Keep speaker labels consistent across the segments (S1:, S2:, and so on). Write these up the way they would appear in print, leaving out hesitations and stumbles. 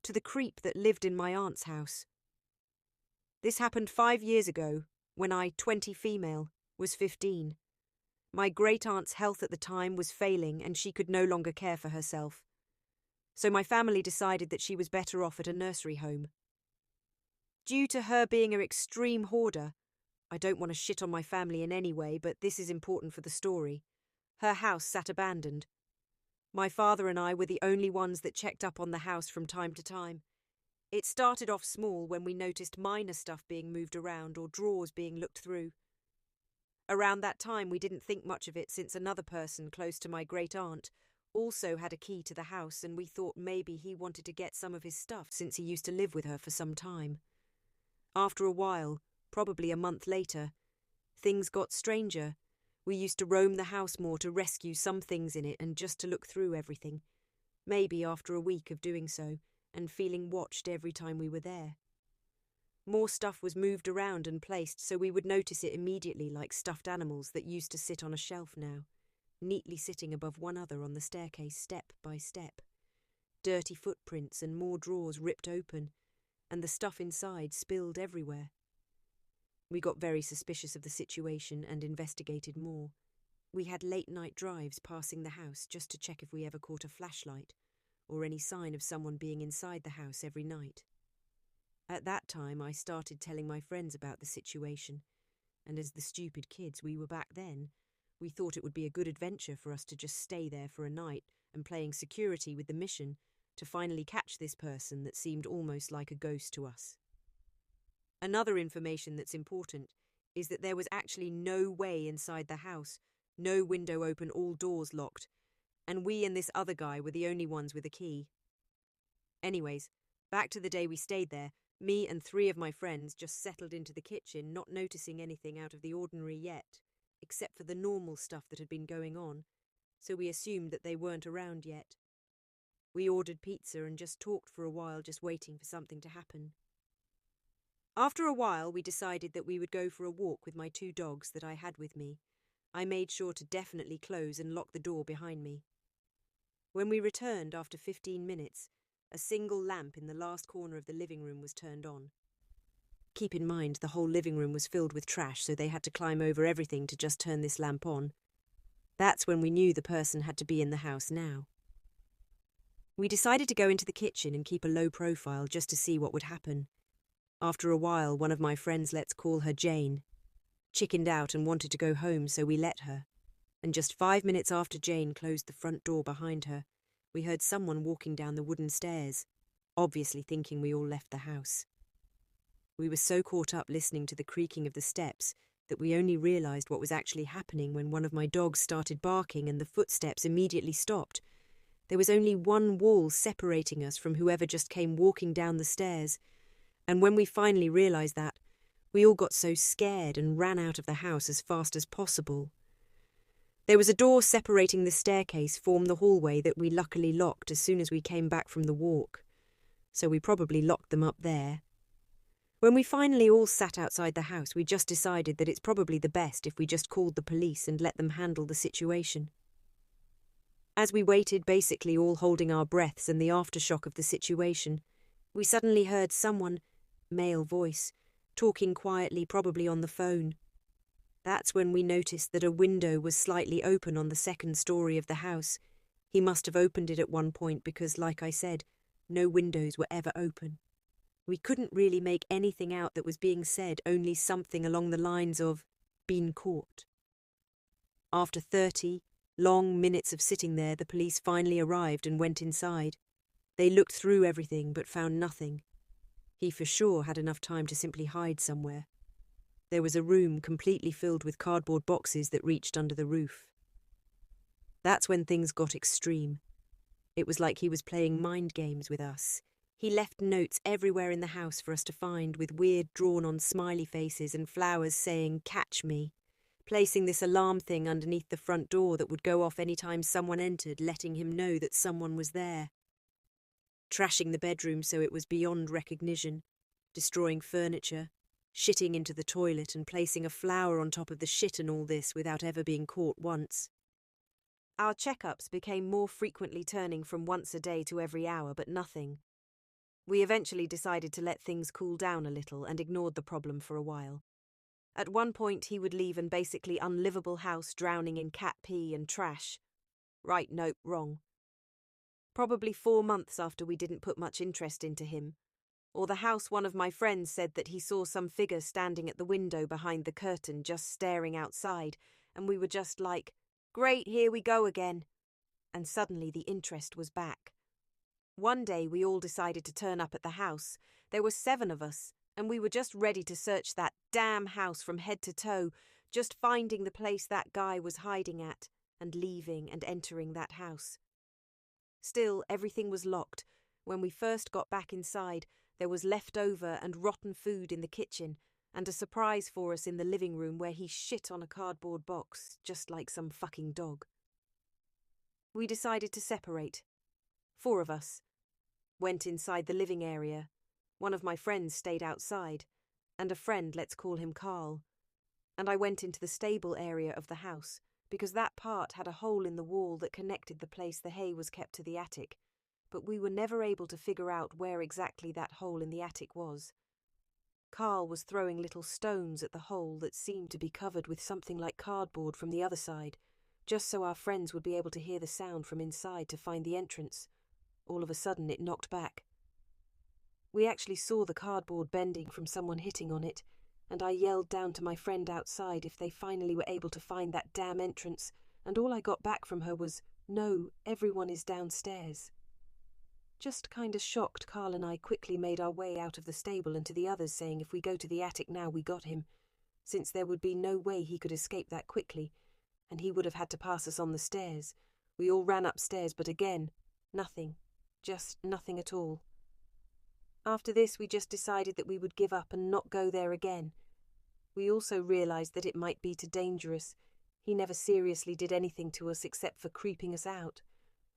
S1: to the creep that lived in my aunt's house. This happened 5 years ago, when I, 20 female, was 15. My great-aunt's health at the time was failing and she could no longer care for herself. So my family decided that she was better off at a nursery home. Due to her being an extreme hoarder, I don't want to shit on my family in any way, but this is important for the story. Her house sat abandoned. My father and I were the only ones that checked up on the house from time to time. It started off small when we noticed minor stuff being moved around or drawers being looked through. Around that time we didn't think much of it since another person close to my great-aunt also had a key to the house, and we thought maybe he wanted to get some of his stuff since he used to live with her for some time. After a while, probably a month later, things got stranger. We used to roam the house more to rescue some things in it and just to look through everything. Maybe after a week of doing so, and feeling watched every time we were there. More stuff was moved around and placed so we would notice it immediately, like stuffed animals that used to sit on a shelf now, neatly sitting above one another on the staircase step by step. Dirty footprints and more drawers ripped open, and the stuff inside spilled everywhere. We got very suspicious of the situation and investigated more. We had late-night drives passing the house just to check if we ever caught a flashlight or any sign of someone being inside the house every night. At that time, I started telling my friends about the situation, and as the stupid kids we were back then, we thought it would be a good adventure for us to just stay there for a night and playing security with the mission to finally catch this person that seemed almost like a ghost to us. Another information that's important is that there was actually no way inside the house, no window open, all doors locked, and we and this other guy were the only ones with a key. Anyways, back to the day we stayed there, me and 3 of my friends just settled into the kitchen, not noticing anything out of the ordinary yet, except for the normal stuff that had been going on, so we assumed that they weren't around yet. We ordered pizza and just talked for a while, just waiting for something to happen. After a while, we decided that we would go for a walk with my 2 dogs that I had with me. I made sure to definitely close and lock the door behind me. When we returned after 15 minutes, a single lamp in the last corner of the living room was turned on. Keep in mind, the whole living room was filled with trash, so they had to climb over everything to just turn this lamp on. That's when we knew the person had to be in the house now. We decided to go into the kitchen and keep a low profile just to see what would happen. After a while, one of my friends, let's call her Jane, chickened out and wanted to go home, so we let her. And just 5 minutes after Jane closed the front door behind her, we heard someone walking down the wooden stairs, obviously thinking we all left the house. We were so caught up listening to the creaking of the steps that we only realized what was actually happening when one of my dogs started barking and the footsteps immediately stopped. There was only one wall separating us from whoever just came walking down the stairs, and when we finally realized that, we all got so scared and ran out of the house as fast as possible. There was a door separating the staircase from the hallway that we luckily locked as soon as we came back from the walk, so we probably locked them up there. When we finally all sat outside the house, we just decided that it's probably the best if we just called the police and let them handle the situation. As we waited, basically all holding our breaths and the aftershock of the situation, we suddenly heard someone, male voice, talking quietly, probably on the phone. That's when we noticed that a window was slightly open on the second story of the house. He must have opened it at one point because, like I said, no windows were ever open. We couldn't really make anything out that was being said, only something along the lines of, "been caught." After 30 long minutes of sitting there, the police finally arrived and went inside. They looked through everything but found nothing. He for sure had enough time to simply hide somewhere. There was a room completely filled with cardboard boxes that reached under the roof. That's when things got extreme. It was like he was playing mind games with us. He left notes everywhere in the house for us to find, with weird drawn-on smiley faces and flowers saying, "Catch me," placing this alarm thing underneath the front door that would go off any time someone entered, letting him know that someone was there. Trashing the bedroom so it was beyond recognition, destroying furniture, shitting into the toilet and placing a flower on top of the shit and all this without ever being caught once. Our checkups became more frequently, turning from once a day to every hour, but nothing. We eventually decided to let things cool down a little and ignored the problem for a while. At one point, he would leave an basically unlivable house drowning in cat pee and trash. Right, nope, wrong. Probably 4 months after we didn't put much interest into him. Or the house one of my friends said that he saw some figure standing at the window behind the curtain just staring outside, and we were just like, great, here we go again. And suddenly the interest was back. One day we all decided to turn up at the house. There were 7 of us, and we were just ready to search that damn house from head to toe, just finding the place that guy was hiding at, and leaving and entering that house. Still, everything was locked. When we first got back inside, there was leftover and rotten food in the kitchen, and a surprise for us in the living room where he shit on a cardboard box, just like some fucking dog. We decided to separate. 4 of us. Went inside the living area. One of my friends stayed outside, and a friend, let's call him Carl. And I went into the stable area of the house, because that part had a hole in the wall that connected the place the hay was kept to the attic, but we were never able to figure out where exactly that hole in the attic was. Carl was throwing little stones at the hole that seemed to be covered with something like cardboard from the other side, just so our friends would be able to hear the sound from inside to find the entrance. All of a sudden it knocked back. We actually saw the cardboard bending from someone hitting on it, and I yelled down to my friend outside if they finally were able to find that damn entrance, and all I got back from her was, "No, everyone is downstairs." Just kinda shocked, Carl and I quickly made our way out of the stable and to the others, saying if we go to the attic now we got him, since there would be no way he could escape that quickly, and he would have had to pass us on the stairs. We all ran upstairs, but again, nothing. Just nothing at all. After this, we just decided that we would give up and not go there again. We also realised that it might be too dangerous. He never seriously did anything to us except for creeping us out.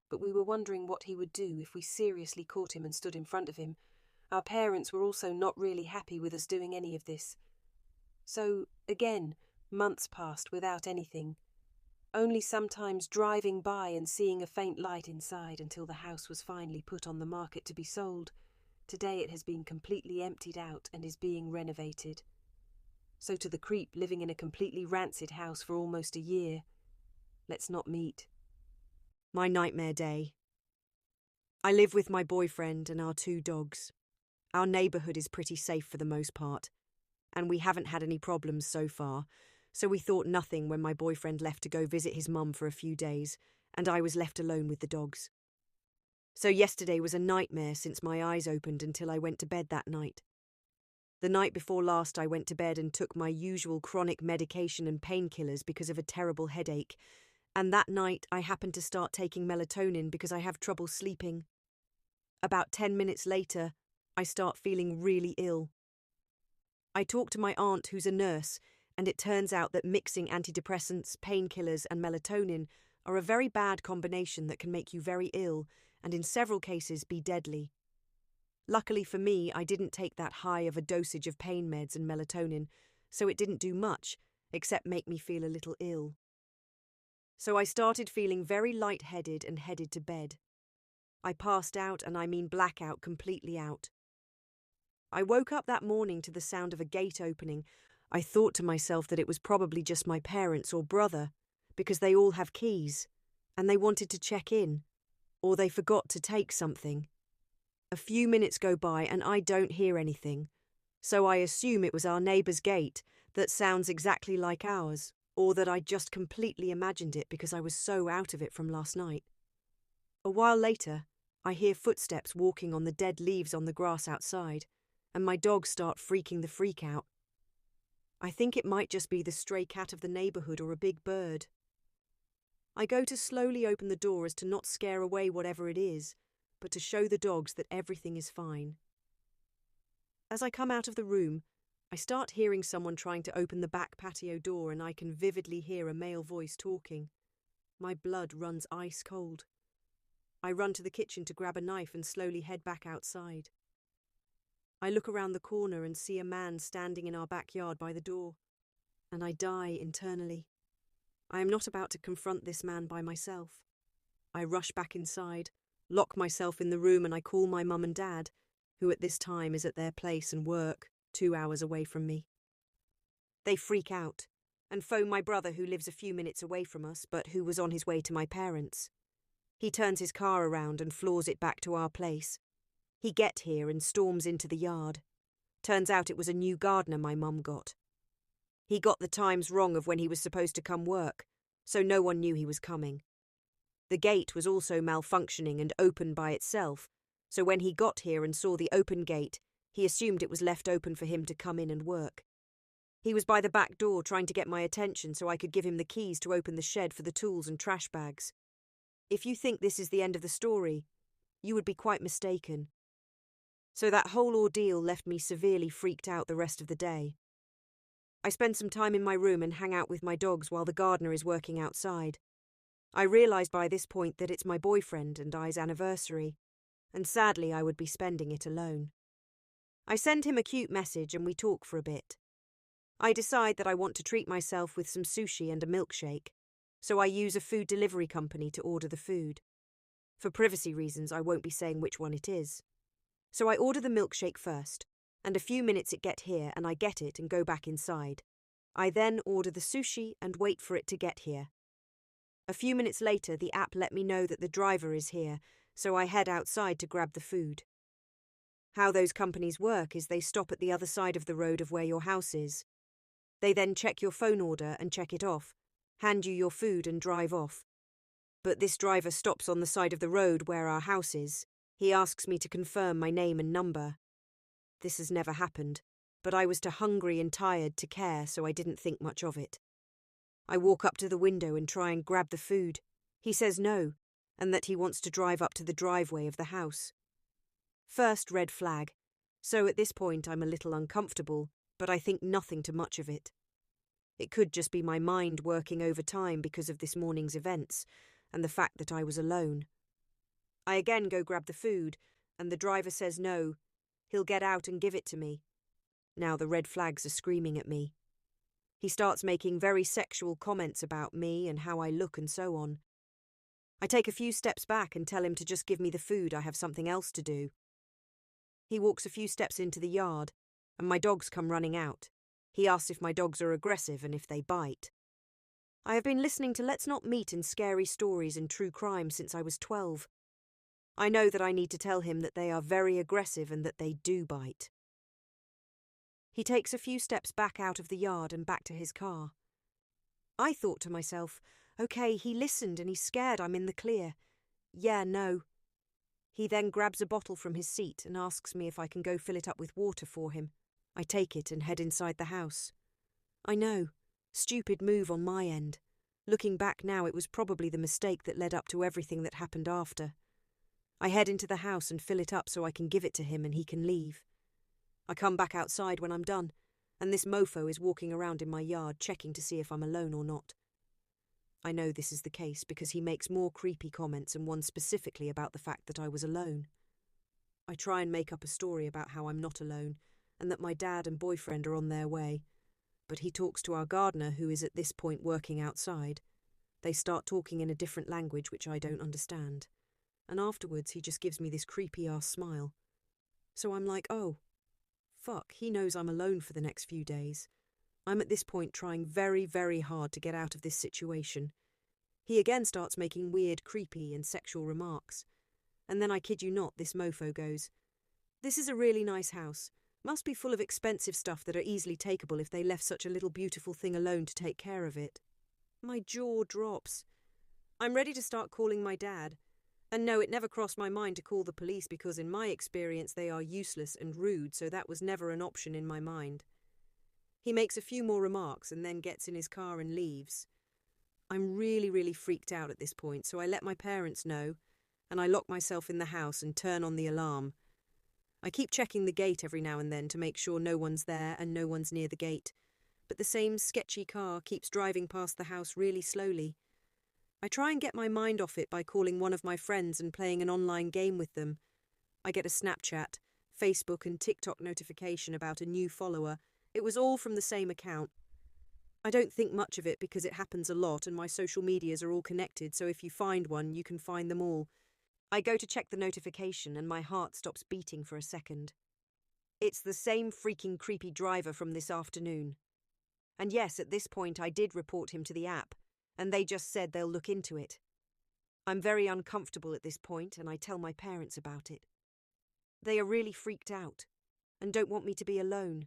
S1: But we were wondering what he would do if we seriously caught him and stood in front of him. Our parents were also not really happy with us doing any of this. So, again, months passed without anything. Only sometimes driving by and seeing a faint light inside until the house was finally put on the market to be sold. Today it has been completely emptied out and is being renovated. So to the creep living in a completely rancid house for almost a year, let's not meet. My nightmare day. I live with my boyfriend and our 2 dogs. Our neighbourhood is pretty safe for the most part, and we haven't had any problems so far, so we thought nothing when my boyfriend left to go visit his mum for a few days, and I was left alone with the dogs. So yesterday was a nightmare since my eyes opened until I went to bed that night. The night before last I went to bed and took my usual chronic medication and painkillers because of a terrible headache, and that night I happened to start taking melatonin because I have trouble sleeping. About 10 minutes later, I start feeling really ill. I talk to my aunt who's a nurse, and it turns out that mixing antidepressants, painkillers and melatonin are a very bad combination that can make you very ill and in several cases be deadly. Luckily for me, I didn't take that high of a dosage of pain meds and melatonin, so it didn't do much, except make me feel a little ill. So I started feeling very lightheaded and headed to bed. I passed out, and I mean blackout completely out. I woke up that morning to the sound of a gate opening. I thought to myself that it was probably just my parents or brother, because they all have keys, and they wanted to check in, or they forgot to take something. A few minutes go by and I don't hear anything, so I assume it was our neighbour's gate that sounds exactly like ours, or that I just completely imagined it because I was so out of it from last night. A while later, I hear footsteps walking on the dead leaves on the grass outside, and my dogs start freaking the freak out. I think it might just be the stray cat of the neighbourhood or a big bird. I go to slowly open the door as to not scare away whatever it is, but to show the dogs that everything is fine. As I come out of the room, I start hearing someone trying to open the back patio door, and I can vividly hear a male voice talking. My blood runs ice cold. I run to the kitchen to grab a knife and slowly head back outside. I look around the corner and see a man standing in our backyard by the door, and I die internally. I am not about to confront this man by myself. I rush back inside, lock myself in the room, and I call my mum and dad, who at this time is at their place and work 2 hours away from me. They freak out and phone my brother, who lives a few minutes away from us but who was on his way to my parents'. He turns his car around and floors it back to our place. He gets here and storms into the yard. Turns out it was a new gardener my mum got. He got the times wrong of when he was supposed to come work, so no one knew he was coming. The gate was also malfunctioning and open by itself, so when he got here and saw the open gate, he assumed it was left open for him to come in and work. He was by the back door trying to get my attention so I could give him the keys to open the shed for the tools and trash bags. If you think this is the end of the story, you would be quite mistaken. So that whole ordeal left me severely freaked out the rest of the day. I spend some time in my room and hang out with my dogs while the gardener is working outside. I realised by this point that it's my boyfriend and I's anniversary, and sadly I would be spending it alone. I send him a cute message and we talk for a bit. I decide that I want to treat myself with some sushi and a milkshake, so I use a food delivery company to order the food. For privacy reasons, I won't be saying which one it is. So I order the milkshake first, and a few minutes it get here and I get it and go back inside. I then order the sushi and wait for it to get here. A few minutes later, the app let me know that the driver is here, so I head outside to grab the food. How those companies work is they stop at the other side of the road of where your house is. They then check your phone order and check it off, hand you your food and drive off. But this driver stops on the side of the road where our house is. He asks me to confirm my name and number. This has never happened, but I was too hungry and tired to care, so I didn't think much of it. I walk up to the window and try and grab the food. He says no, and that he wants to drive up to the driveway of the house. First red flag, so at this point I'm a little uncomfortable, but I think nothing too much of it. It could just be my mind working overtime because of this morning's events, and the fact that I was alone. I again go grab the food, and the driver says no, he'll get out and give it to me. Now the red flags are screaming at me. He starts making very sexual comments about me and how I look and so on. I take a few steps back and tell him to just give me the food, I have something else to do. He walks a few steps into the yard, and my dogs come running out. He asks if my dogs are aggressive and if they bite. I have been listening to Let's Not Meet and scary stories and true crime since I was 12. I know that I need to tell him that they are very aggressive and that they do bite. He takes a few steps back out of the yard and back to his car. I thought to myself, okay, he listened and he's scared, I'm in the clear. Yeah, no. He then grabs a bottle from his seat and asks me if I can go fill it up with water for him. I take it and head inside the house. I know, stupid move on my end. Looking back now, it was probably the mistake that led up to everything that happened after. I head into the house and fill it up so I can give it to him and he can leave. I come back outside when I'm done, and this mofo is walking around in my yard checking to see if I'm alone or not. I know this is the case because he makes more creepy comments, and one specifically about the fact that I was alone. I try and make up a story about how I'm not alone and that my dad and boyfriend are on their way, but he talks to our gardener, who is at this point working outside. They start talking in a different language which I don't understand, and afterwards he just gives me this creepy-ass smile. So I'm like, oh, fuck, he knows I'm alone for the next few days. I'm at this point trying very, very hard to get out of this situation. He again starts making weird, creepy and sexual remarks. And then I kid you not, this mofo goes, "This is a really nice house. Must be full of expensive stuff that are easily takeable if they left such a little beautiful thing alone to take care of it." My jaw drops. I'm ready to start calling my dad. And no, it never crossed my mind to call the police because in my experience they are useless and rude, so that was never an option in my mind. He makes a few more remarks and then gets in his car and leaves. I'm really, really freaked out at this point, so I let my parents know, and I lock myself in the house and turn on the alarm. I keep checking the gate every now and then to make sure no one's there and no one's near the gate, but the same sketchy car keeps driving past the house really slowly. I try and get my mind off it by calling one of my friends and playing an online game with them. I get a Snapchat, Facebook and TikTok notification about a new follower. It was all from the same account. I don't think much of it because it happens a lot and my social medias are all connected, so if you find one, you can find them all. I go to check the notification and my heart stops beating for a second. It's the same freaking creepy driver from this afternoon. And yes, at this point I did report him to the app, and they just said they'll look into it. I'm very uncomfortable at this point, and I tell my parents about it. They are really freaked out and don't want me to be alone.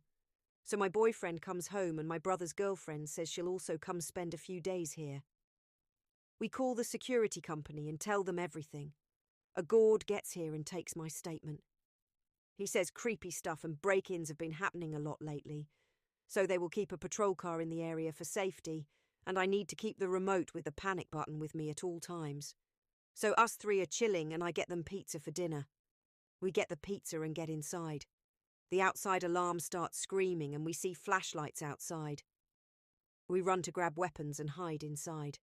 S1: So my boyfriend comes home and my brother's girlfriend says she'll also come spend a few days here. We call the security company and tell them everything. A guard gets here and takes my statement. He says creepy stuff and break-ins have been happening a lot lately, so they will keep a patrol car in the area for safety, and I need to keep the remote with the panic button with me at all times. So us three are chilling and I get them pizza for dinner. We get the pizza and get inside. The outside alarm starts screaming and we see flashlights outside. We run to grab weapons and hide inside.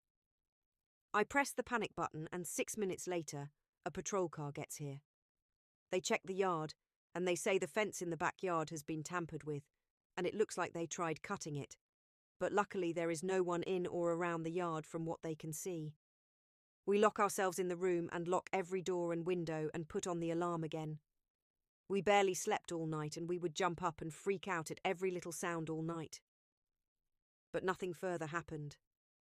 S1: I press the panic button and 6 minutes later, a patrol car gets here. They check the yard and they say the fence in the backyard has been tampered with and it looks like they tried cutting it. But luckily there is no one in or around the yard from what they can see. We lock ourselves in the room and lock every door and window and put on the alarm again. We barely slept all night and we would jump up and freak out at every little sound all night. But nothing further happened.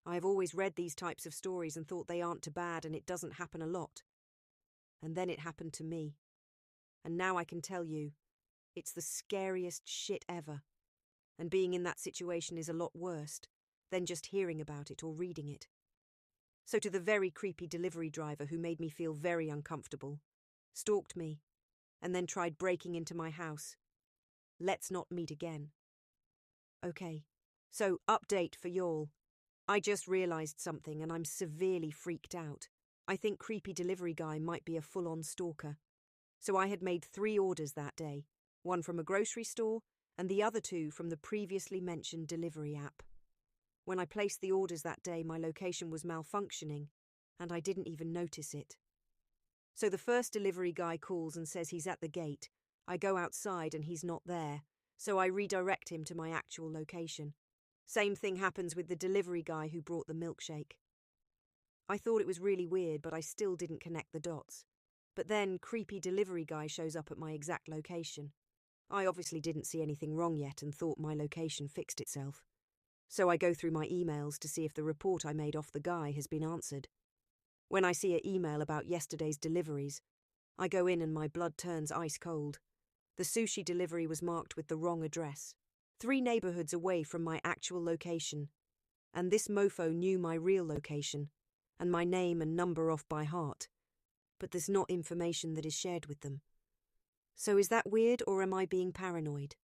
S1: I have always read these types of stories and thought they aren't too bad and it doesn't happen a lot. And then it happened to me. And now I can tell you, it's the scariest shit ever. And being in that situation is a lot worse than just hearing about it or reading it. So to the very creepy delivery driver who made me feel very uncomfortable, stalked me, and then tried breaking into my house, let's not meet again. Okay, so update for y'all. I just realised something and I'm severely freaked out. I think creepy delivery guy might be a full-on stalker. So I had made 3 orders that day, one from a grocery store and the other 2 from the previously mentioned delivery app. When I placed the orders that day, my location was malfunctioning, and I didn't even notice it. So the first delivery guy calls and says he's at the gate. I go outside and he's not there, so I redirect him to my actual location. Same thing happens with the delivery guy who brought the milkshake. I thought it was really weird, but I still didn't connect the dots. But then creepy delivery guy shows up at my exact location. I obviously didn't see anything wrong yet and thought my location fixed itself. So I go through my emails to see if the report I made off the guy has been answered. When I see an email about yesterday's deliveries, I go in and my blood turns ice cold. The sushi delivery was marked with the wrong address, 3 neighborhoods away from my actual location, and this mofo knew my real location and my name and number off by heart, but there's not information that is shared with them. So is that weird or am I being paranoid?